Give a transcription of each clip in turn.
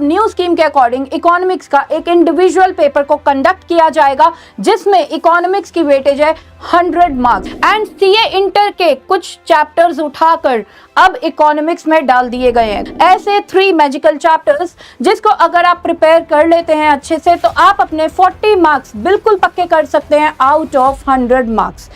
New scheme के according economics का एक इंडिविजुअल पेपर को कंडक्ट किया जाएगा जिसमें इकोनॉमिक्स की वेटेज है 100 मार्क्स एंड सीए इंटर के कुछ चैप्टर्स उठाकर अब इकोनॉमिक्स में डाल दिए गए हैं। ऐसे 3 मैजिकल चैप्टर्स जिसको अगर आप प्रिपेयर कर लेते हैं अच्छे से तो आप अपने 40 मार्क्स बिल्कुल पक्के कर सकते हैं out of 100 marks.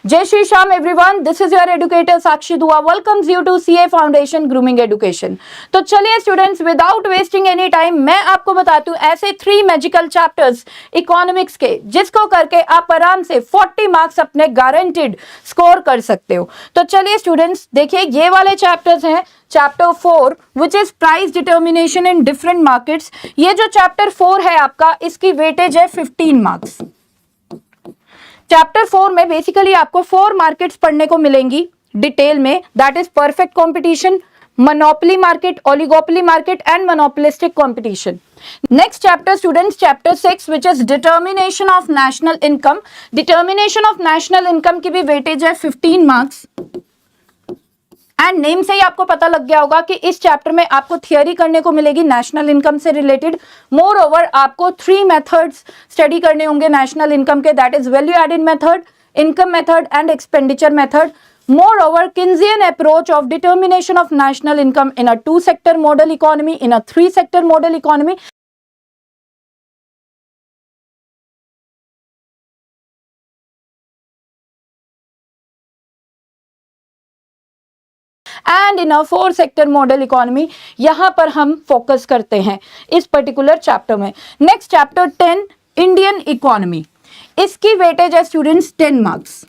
Jai Shri Shyam everyone, this is your educator Sakshi Dua welcomes you to CA foundation grooming education. तो चलिए students, without wasting any time मैं आपको बताती हूँ ऐसे 3 मैजिकल चैप्टर्स इकोनॉमिक्स के जिसको करके आप आराम से 40 मार्क्स अपने गारंटेड स्कोर कर सकते हो। तो चलिए स्टूडेंट्स देखिए, ये वाले चैप्टर्स हैं chapter 4 which is price determination in different markets. ये जो चैप्टर 4 है आपका, इसकी वेटेज है 15 मार्क्स। चैप्टर 4 में बेसिकली आपको 4 मार्केट्स पढ़ने को मिलेंगी डिटेल में, that is perfect competition, monopoly market, oligopoly market and monopolistic competition. Next chapter students, chapter 6 which is determination of national income. Determination of national income की भी weightage है 15 marks and name से ही आपको पता लग गया होगा कि इस चैप्टर में आपको थियरी करने को मिलेगी नेशनल इनकम से रिलेटेड। मोर ओवर आपको 3 मेथड्स स्टडी करने होंगे नेशनल इनकम के, that is value added method, income method and expenditure method. Moreover Keynesian approach of determination of national income in a 2-sector model economy, in a 3-sector model economy, and in a four sector model economy. यहां पर हम focus करते हैं इस particular chapter में। Next chapter 10 Indian economy, इसकी weightage है students 10 marks.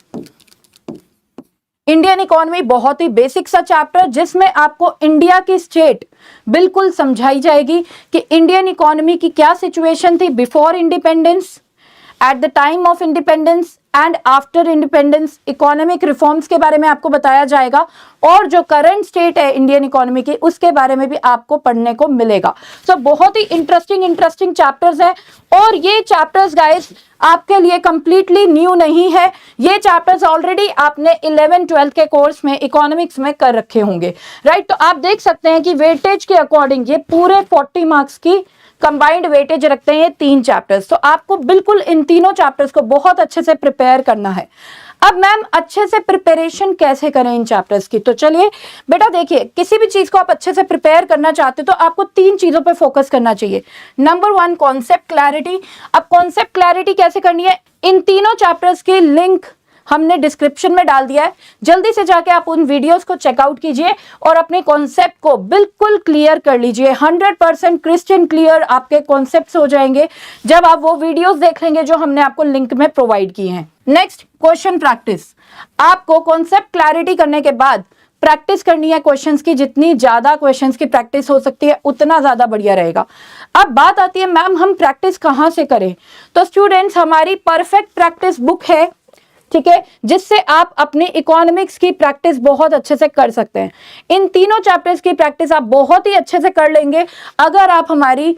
Indian economy बहुत ही बेसिक सा चैप्टर जिसमें आपको इंडिया की स्टेट बिल्कुल समझाई जाएगी कि इंडियन इकोनॉमी की क्या सिचुएशन थी before independence, at the time of independence and after independence. Economic reforms के बारे में आपको बताया जाएगा और जो करंट स्टेट है इंडियन इकोनॉमी की उसके बारे में भी आपको पढ़ने को मिलेगा। सो बहुत ही इंटरेस्टिंग चैप्टर्स हैं और ये चैप्टर्स गाइस आपके लिए कंप्लीटली न्यू नहीं है। ये चैप्टर्स ऑलरेडी आपने 11th-12th के कोर्स में इकोनॉमिक्स में कर रखे होंगे, राइट। तो आप देख सकते हैं कि वेटेज के अकॉर्डिंग ये पूरे 40 मार्क्स की कंबाइंड वेटेज रखते हैं ये 3 चैप्टर्स। तो आपको बिल्कुल इन तीनों चैप्टर्स को बहुत अच्छे से प्रिपेयर करना है। अब मैम अच्छे से प्रिपरेशन कैसे करें इन चैप्टर्स की? तो चलिए बेटा देखिए, किसी भी चीज को आप अच्छे से प्रिपेयर करना चाहते हो तो आपको 3 चीजों पर फोकस करना चाहिए। Number 1 concept clarity. अब कॉन्सेप्ट क्लैरिटी कैसे करनी है? इन तीनों चैप्टर्स के लिंक हमने डिस्क्रिप्शन में डाल दिया है, जल्दी से जाके आप उन वीडियोस को चेकआउट कीजिए और अपने कॉन्सेप्ट को बिल्कुल क्लियर कर लीजिए। 100% क्रिस्टल क्लियर आपके कॉन्सेप्ट्स हो जाएंगे जब आप वो वीडियोस देख लेंगे जो हमने आपको लिंक में प्रोवाइड किए हैं। Next question practice. आपको कॉन्सेप्ट क्लैरिटी करने के बाद प्रैक्टिस करनी है क्वेश्चंस की। जितनी ज्यादा क्वेश्चंस की प्रैक्टिस हो सकती है उतना ज्यादा बढ़िया रहेगा। अब बात आती है मैम हम प्रैक्टिस कहां से करें? तो स्टूडेंट्स हमारी परफेक्ट प्रैक्टिस बुक है, ठीक है, जिससे आप अपने इकोनॉमिक्स की प्रैक्टिस बहुत अच्छे से कर सकते हैं। इन तीनों चैप्टर्स की प्रैक्टिस आप बहुत ही अच्छे से कर लेंगे अगर आप हमारी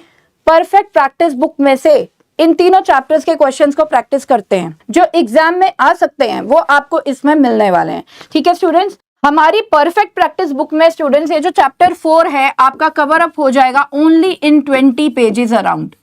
परफेक्ट प्रैक्टिस बुक में से इन तीनों चैप्टर्स के क्वेश्चंस को प्रैक्टिस करते हैं जो एग्जाम में आ सकते हैं, वो आपको इसमें मिलने वाले हैं। ठीक है स्टूडेंट्स, हमारी परफेक्ट प्रैक्टिस बुक में स्टूडेंट्स ये जो चैप्टर 4 है आपका कवर अप हो जाएगा only in 20 pages around.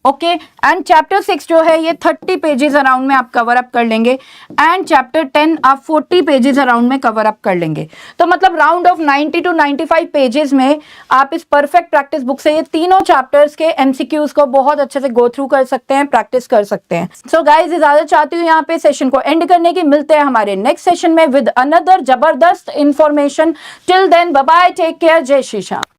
Okay, and chapter 6 जो है ये 30 पेजेस अराउंड में आप कवर अप कर लेंगे एंड चैप्टर 10 आप 40 पेजेस अराउंड में कवर अप कर लेंगे। तो मतलब राउंड ऑफ 90 to 95 पेजेस में आप इस परफेक्ट प्रैक्टिस बुक से ये तीनों चैप्टर्स के एमसीक्यूज को बहुत अच्छे से गो थ्रू कर सकते हैं, प्रैक्टिस कर सकते हैं। सो गाइज इजाजत चाहती हूँ यहाँ पे सेशन को एंड करने की। मिलते हैं हमारे नेक्स्ट सेशन में विद अनदर जबरदस्त information. Till then bye bye, take care, जय श्री श्याम।